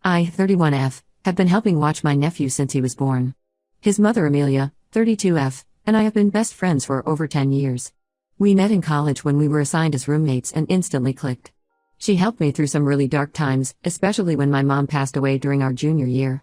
I, 31F, have been helping watch my nephew since he was born. His mother Amelia, 32F, and I have been best friends for over 10 years. We met in college when we were assigned as roommates and instantly clicked. She helped me through some really dark times, especially when my mom passed away during our junior year.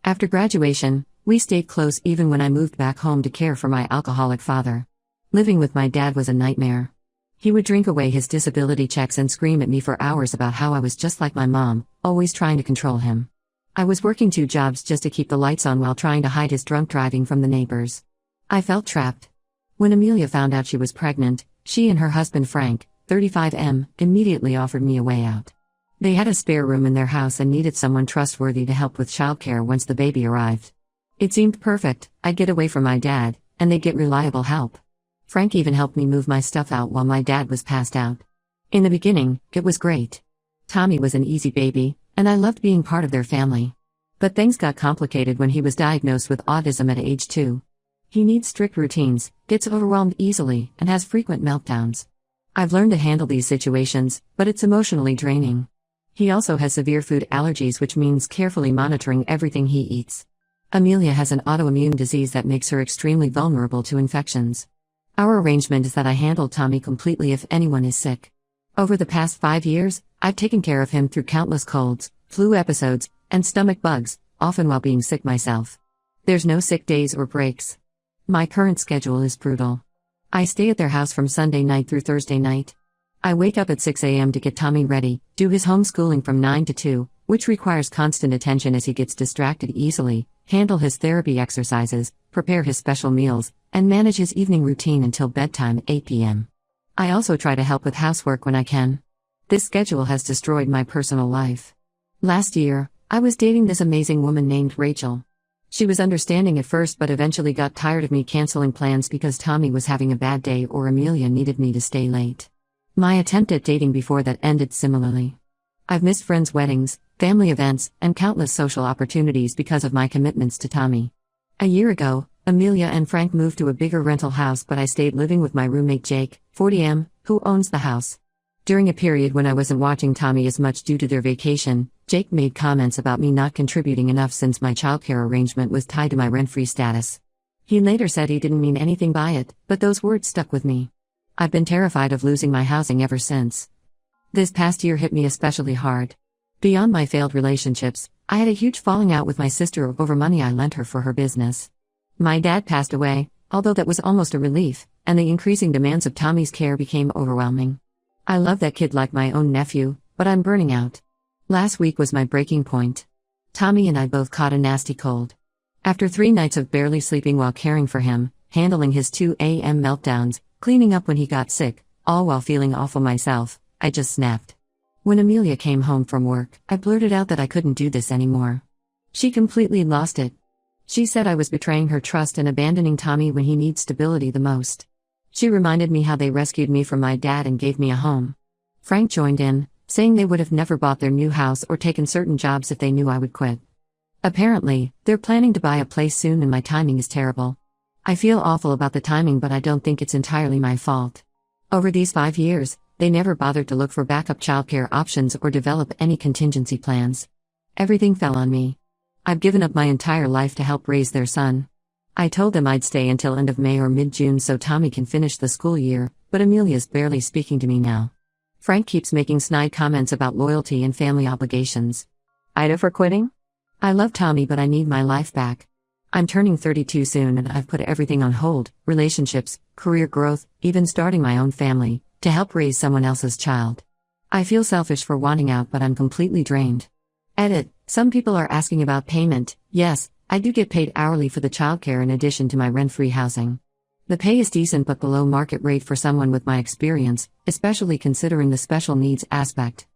After graduation, we stayed close even when I moved back home to care for my alcoholic father. Living with my dad was a nightmare. He would drink away his disability checks and scream at me for hours about how I was just like my mom, always trying to control him. I was working 2 jobs just to keep the lights on while trying to hide his drunk driving from the neighbors. I felt trapped. When Amelia found out she was pregnant, she and her husband Frank, 35M, immediately offered me a way out. They had a spare room in their house and needed someone trustworthy to help with childcare once the baby arrived. It seemed perfect. I'd get away from my dad, and they'd get reliable help. Frank even helped me move my stuff out while my dad was passed out. In the beginning, it was great. Tommy was an easy baby, and I loved being part of their family. But things got complicated when he was diagnosed with autism at age 2. He needs strict routines, gets overwhelmed easily, and has frequent meltdowns. I've learned to handle these situations, but it's emotionally draining. He also has severe food allergies, which means carefully monitoring everything he eats. Amelia has an autoimmune disease that makes her extremely vulnerable to infections. Our arrangement is that I handle Tommy completely if anyone is sick. Over the past 5 years, I've taken care of him through countless colds, flu episodes, and stomach bugs, often while being sick myself. There's no sick days or breaks. My current schedule is brutal. I stay at their house from Sunday night through Thursday night. I wake up at 6 a.m. to get Tommy ready, do his homeschooling from 9 to 2, which requires constant attention as he gets distracted easily, handle his therapy exercises, prepare his special meals, and manage his evening routine until bedtime 8 p.m. I also try to help with housework when I can. This schedule has destroyed my personal life. Last year, I was dating this amazing woman named Rachel. She was understanding at first but eventually got tired of me canceling plans because Tommy was having a bad day or Amelia needed me to stay late. My attempt at dating before that ended similarly. I've missed friends' weddings, family events, and countless social opportunities because of my commitments to Tommy. A year ago, Amelia and Frank moved to a bigger rental house, but I stayed living with my roommate Jake, 40M, who owns the house. During a period when I wasn't watching Tommy as much due to their vacation, Jake made comments about me not contributing enough since my childcare arrangement was tied to my rent-free status. He later said he didn't mean anything by it, but those words stuck with me. I've been terrified of losing my housing ever since. This past year hit me especially hard. Beyond my failed relationships, I had a huge falling out with my sister over money I lent her for her business. My dad passed away, although that was almost a relief, and the increasing demands of Tommy's care became overwhelming. I love that kid like my own nephew, but I'm burning out. Last week was my breaking point. Tommy and I both caught a nasty cold. After 3 nights of barely sleeping while caring for him, handling his 2 a.m. meltdowns, cleaning up when he got sick, all while feeling awful myself, I just snapped. When Amelia came home from work, I blurted out that I couldn't do this anymore. She completely lost it. She said I was betraying her trust and abandoning Tommy when he needs stability the most. She reminded me how they rescued me from my dad and gave me a home. Frank joined in, saying they would have never bought their new house or taken certain jobs if they knew I would quit. Apparently, they're planning to buy a place soon and my timing is terrible. I feel awful about the timing, but I don't think it's entirely my fault. Over these 5 years, they never bothered to look for backup childcare options or develop any contingency plans. Everything fell on me. I've given up my entire life to help raise their son. I told them I'd stay until end of May or mid-June so Tommy can finish the school year, but Amelia's barely speaking to me now. Frank keeps making snide comments about loyalty and family obligations. Ida for quitting? I love Tommy, but I need my life back. I'm turning 32 soon and I've put everything on hold, relationships, career growth, even starting my own family, to help raise someone else's child. I feel selfish for wanting out, but I'm completely drained. Edit. Some people are asking about payment. Yes, I do get paid hourly for the childcare in addition to my rent-free housing. The pay is decent but below market rate for someone with my experience, especially considering the special needs aspect.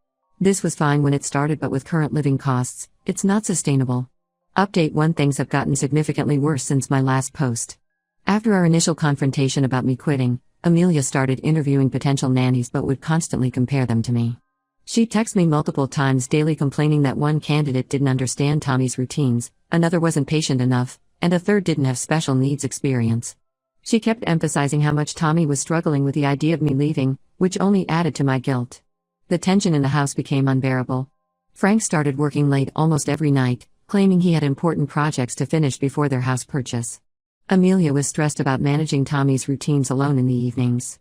This was fine when it started, but with current living costs, it's not sustainable. Update 1: Things have gotten significantly worse since my last post. After our initial confrontation about me quitting, Amelia started interviewing potential nannies but would constantly compare them to me. She texted me multiple times daily complaining that one candidate didn't understand Tommy's routines, another wasn't patient enough, and a third didn't have special needs experience. She kept emphasizing how much Tommy was struggling with the idea of me leaving, which only added to my guilt. The tension in the house became unbearable. Frank started working late almost every night, claiming he had important projects to finish before their house purchase. Amelia was stressed about managing Tommy's routines alone in the evenings.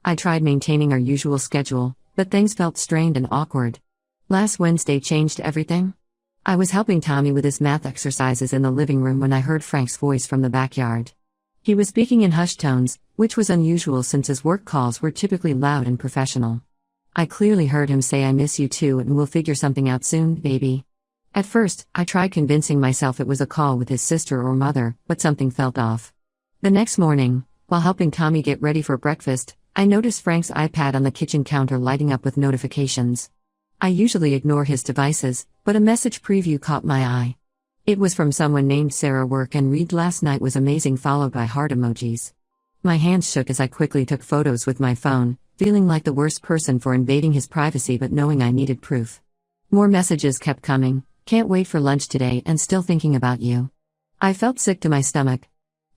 I tried maintaining our usual schedule, but things felt strained and awkward. Last Wednesday changed everything. I was helping Tommy with his math exercises in the living room when I heard Frank's voice from the backyard. He was speaking in hushed tones, which was unusual since his work calls were typically loud and professional. I clearly heard him say, "I miss you too and we'll figure something out soon, baby." At first, I tried convincing myself it was a call with his sister or mother, but something felt off. The next morning, while helping Tommy get ready for breakfast, I noticed Frank's iPad on the kitchen counter lighting up with notifications. I usually ignore his devices, but a message preview caught my eye. It was from someone named Sarah. Work and read last night was amazing, followed by heart emojis. My hands shook as I quickly took photos with my phone, feeling like the worst person for invading his privacy but knowing I needed proof. More messages kept coming. "Can't wait for lunch today and still thinking about you." I felt sick to my stomach.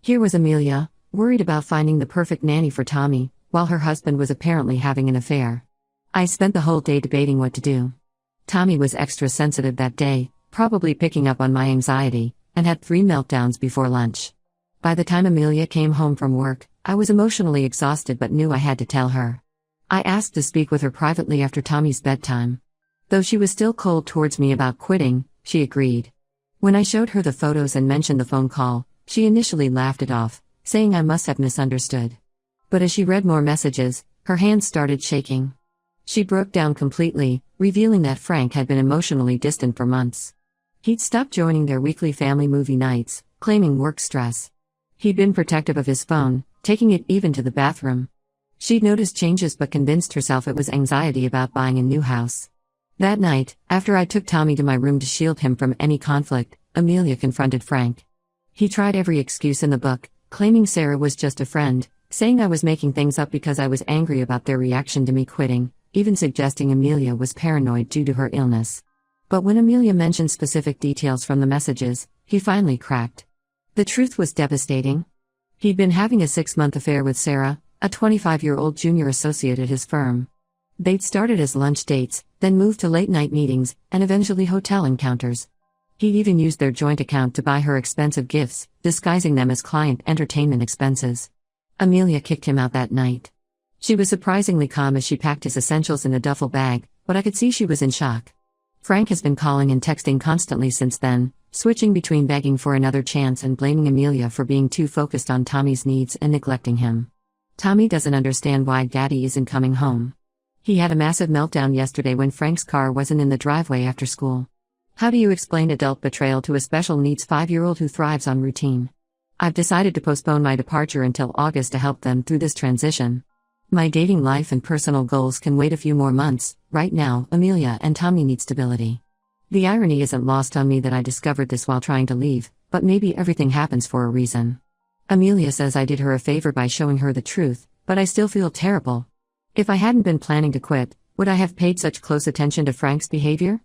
Here was Amelia, worried about finding the perfect nanny for Tommy, while her husband was apparently having an affair. I spent the whole day debating what to do. Tommy was extra sensitive that day, probably picking up on my anxiety, and had 3 meltdowns before lunch. By the time Amelia came home from work, I was emotionally exhausted but knew I had to tell her. I asked to speak with her privately after Tommy's bedtime. Though she was still cold towards me about quitting, she agreed. When I showed her the photos and mentioned the phone call, she initially laughed it off, saying I must have misunderstood. But as she read more messages, her hands started shaking. She broke down completely, revealing that Frank had been emotionally distant for months. He'd stopped joining their weekly family movie nights, claiming work stress. He'd been protective of his phone, taking it even to the bathroom. She'd noticed changes but convinced herself it was anxiety about buying a new house. That night, after I took Tommy to my room to shield him from any conflict, Amelia confronted Frank. He tried every excuse in the book, claiming Sarah was just a friend, saying I was making things up because I was angry about their reaction to me quitting, even suggesting Amelia was paranoid due to her illness. But when Amelia mentioned specific details from the messages, he finally cracked. The truth was devastating. He'd been having a 6-month affair with Sarah, a 25-year-old junior associate at his firm. They'd started as lunch dates, then moved to late-night meetings, and eventually hotel encounters. He'd even used their joint account to buy her expensive gifts, disguising them as client entertainment expenses. Amelia kicked him out that night. She was surprisingly calm as she packed his essentials in a duffel bag, but I could see she was in shock. Frank has been calling and texting constantly since then, switching between begging for another chance and blaming Amelia for being too focused on Tommy's needs and neglecting him. Tommy doesn't understand why Daddy isn't coming home. He had a massive meltdown yesterday when Frank's car wasn't in the driveway after school. How do you explain adult betrayal to a special needs 5-year-old who thrives on routine? I've decided to postpone my departure until August to help them through this transition. My dating life and personal goals can wait a few more months. Right now, Amelia and Tommy need stability. The irony isn't lost on me that I discovered this while trying to leave, but maybe everything happens for a reason. Amelia says I did her a favor by showing her the truth, but I still feel terrible. If I hadn't been planning to quit, would I have paid such close attention to Frank's behavior?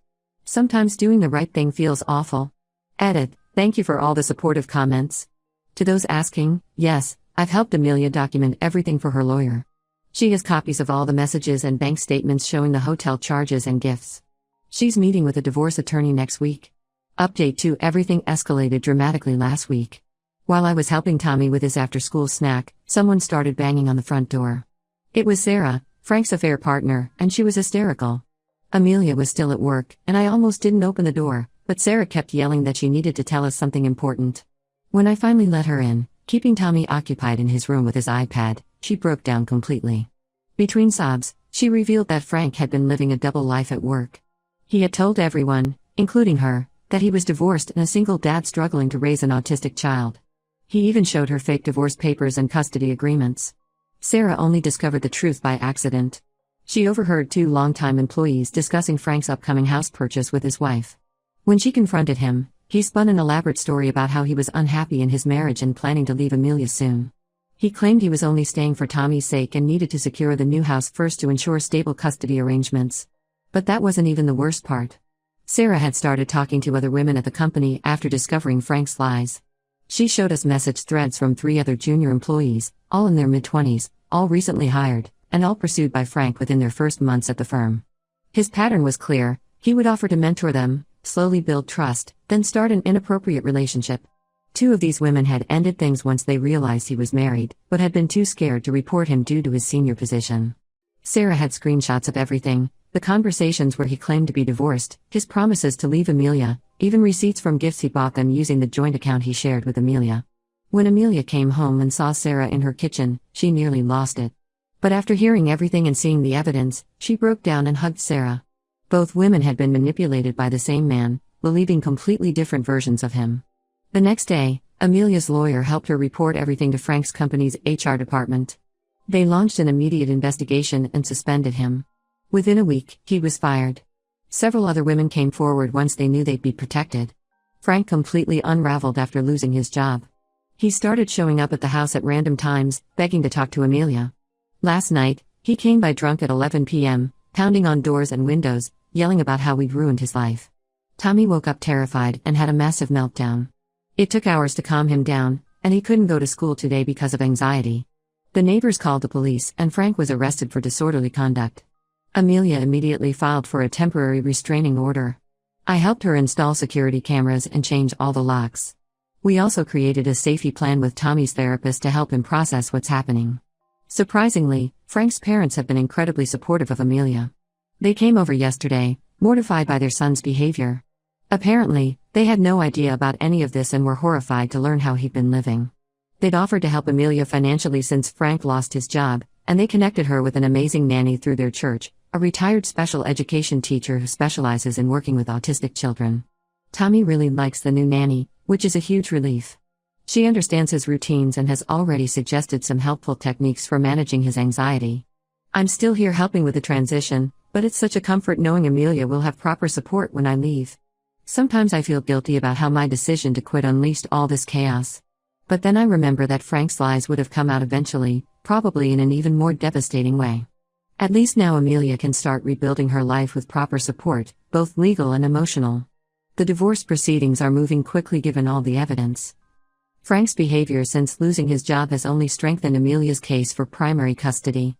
Sometimes doing the right thing feels awful. Edit. Thank you for all the supportive comments. To those asking, yes, I've helped Amelia document everything for her lawyer. She has copies of all the messages and bank statements showing the hotel charges and gifts. She's meeting with a divorce attorney next week. Update 2: everything escalated dramatically last week. While I was helping Tommy with his after-school snack, someone started banging on the front door. It was Sarah, Frank's affair partner, and she was hysterical. Amelia was still at work, and I almost didn't open the door, but Sarah kept yelling that she needed to tell us something important. When I finally let her in, keeping Tommy occupied in his room with his iPad, she broke down completely. Between sobs, she revealed that Frank had been living a double life at work. He had told everyone, including her, that he was divorced and a single dad struggling to raise an autistic child. He even showed her fake divorce papers and custody agreements. Sarah only discovered the truth by accident. She overheard 2 longtime employees discussing Frank's upcoming house purchase with his wife. When she confronted him, he spun an elaborate story about how he was unhappy in his marriage and planning to leave Amelia soon. He claimed he was only staying for Tommy's sake and needed to secure the new house first to ensure stable custody arrangements. But that wasn't even the worst part. Sarah had started talking to other women at the company after discovering Frank's lies. She showed us message threads from 3 other junior employees, all in their mid-20s, all recently hired, and all pursued by Frank within their first months at the firm. His pattern was clear: He would offer to mentor them, slowly build trust, then start an inappropriate relationship. Two of these women had ended things once they realized he was married, but had been too scared to report him due to his senior position. Sarah had screenshots of everything: the conversations where he claimed to be divorced, his promises to leave Amelia, even receipts from gifts he bought them using the joint account he shared with Amelia. When Amelia came home and saw Sarah in her kitchen, she nearly lost it. But after hearing everything and seeing the evidence, she broke down and hugged Sarah. Both women had been manipulated by the same man, believing completely different versions of him. The next day, Amelia's lawyer helped her report everything to Frank's company's HR department. They launched an immediate investigation and suspended him. Within a week, he was fired. Several other women came forward once they knew they'd be protected. Frank completely unraveled after losing his job. He started showing up at the house at random times, begging to talk to Amelia. Last night, he came by drunk at 11 p.m., pounding on doors and windows, yelling about how we'd ruined his life. Tommy woke up terrified and had a massive meltdown. It took hours to calm him down, and he couldn't go to school today because of anxiety. The neighbors called the police, and Frank was arrested for disorderly conduct. Amelia immediately filed for a temporary restraining order. I helped her install security cameras and change all the locks. We also created a safety plan with Tommy's therapist to help him process what's happening. Surprisingly, Frank's parents have been incredibly supportive of Amelia. They came over yesterday, mortified by their son's behavior. Apparently, they had no idea about any of this and were horrified to learn how he'd been living. They'd offered to help Amelia financially since Frank lost his job, and they connected her with an amazing nanny through their church, a retired special education teacher who specializes in working with autistic children. Tommy really likes the new nanny, which is a huge relief. She understands his routines and has already suggested some helpful techniques for managing his anxiety. I'm still here helping with the transition, but it's such a comfort knowing Amelia will have proper support when I leave. Sometimes I feel guilty about how my decision to quit unleashed all this chaos. But then I remember that Frank's lies would have come out eventually, probably in an even more devastating way. At least now Amelia can start rebuilding her life with proper support, both legal and emotional. The divorce proceedings are moving quickly given all the evidence. Frank's behavior since losing his job has only strengthened Amelia's case for primary custody.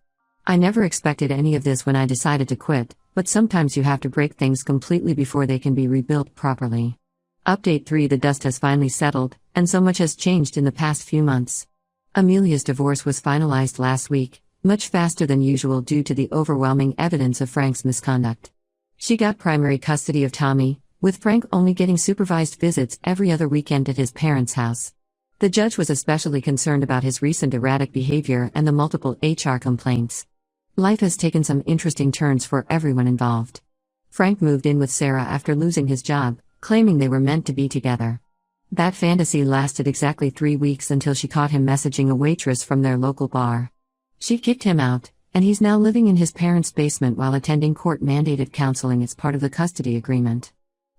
I never expected any of this when I decided to quit, but sometimes you have to break things completely before they can be rebuilt properly. Update 3: The dust has finally settled, and so much has changed in the past few months. Amelia's divorce was finalized last week, much faster than usual due to the overwhelming evidence of Frank's misconduct. She got primary custody of Tommy, with Frank only getting supervised visits every other weekend at his parents' house. The judge was especially concerned about his recent erratic behavior and the multiple HR complaints. Life has taken some interesting turns for everyone involved. Frank moved in with Sarah after losing his job, claiming they were meant to be together. That fantasy lasted exactly 3 weeks until she caught him messaging a waitress from their local bar. She kicked him out, and he's now living in his parents' basement while attending court-mandated counseling as part of the custody agreement.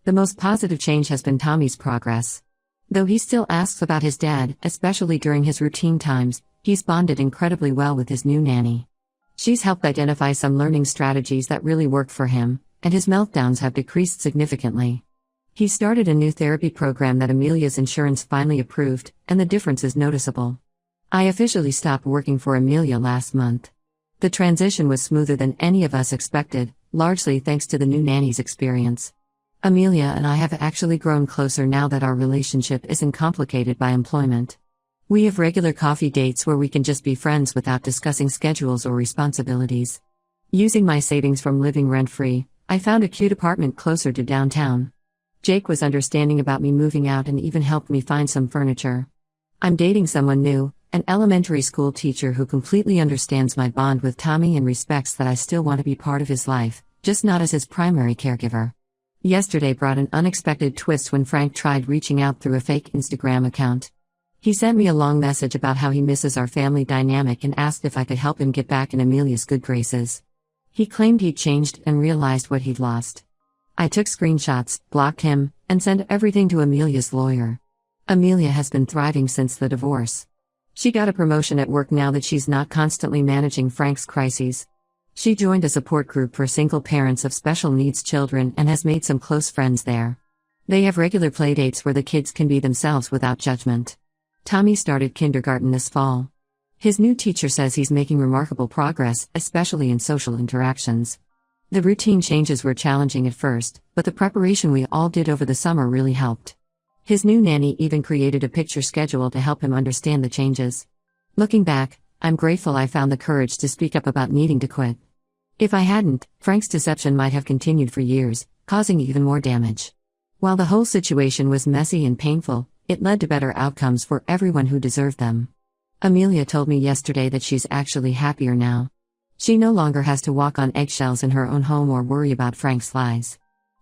The most positive change has been Tommy's progress. Though he still asks about his dad, especially during his routine times, he's bonded incredibly well with his new nanny. She's helped identify some learning strategies that really work for him, and his meltdowns have decreased significantly. He started a new therapy program that Amelia's insurance finally approved, and the difference is noticeable. I officially stopped working for Amelia last month. The transition was smoother than any of us expected, largely thanks to the new nanny's experience. Amelia and I have actually grown closer now that our relationship isn't complicated by employment. We have regular coffee dates where we can just be friends without discussing schedules or responsibilities. Using my savings from living rent-free, I found a cute apartment closer to downtown. Jake was understanding about me moving out and even helped me find some furniture. I'm dating someone new, an elementary school teacher who completely understands my bond with Tommy and respects that I still want to be part of his life, just not as his primary caregiver. Yesterday brought an unexpected twist when Frank tried reaching out through a fake Instagram account. He sent me a long message about how he misses our family dynamic and asked if I could help him get back in Amelia's good graces. He claimed he'd changed and realized what he'd lost. I took screenshots, blocked him, and sent everything to Amelia's lawyer. Amelia has been thriving since the divorce. She got a promotion at work now that she's not constantly managing Frank's crises. She joined a support group for single parents of special needs children and has made some close friends there. They have regular playdates where the kids can be themselves without judgment. Tommy started kindergarten this fall. His new teacher says he's making remarkable progress, especially in social interactions. The routine changes were challenging at first, but the preparation we all did over the summer really helped. His new nanny even created a picture schedule to help him understand the changes. Looking back, I'm grateful I found the courage to speak up about needing to quit. If I hadn't, Frank's deception might have continued for years, causing even more damage. While the whole situation was messy and painful, it led to better outcomes for everyone who deserved them. Amelia told me yesterday that she's actually happier now. She no longer has to walk on eggshells in her own home or worry about Frank's lies.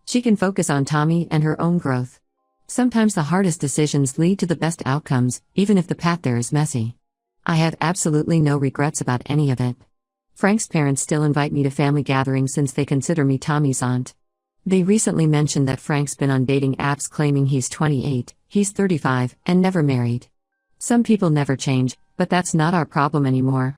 She can focus on Tommy and her own growth. Sometimes the hardest decisions lead to the best outcomes, even if the path there is messy. I have absolutely no regrets about any of it. Frank's parents still invite me to family gatherings since they consider me Tommy's aunt. They recently mentioned that Frank's been on dating apps claiming he's 28, he's 35, and never married. Some people never change, but that's not our problem anymore.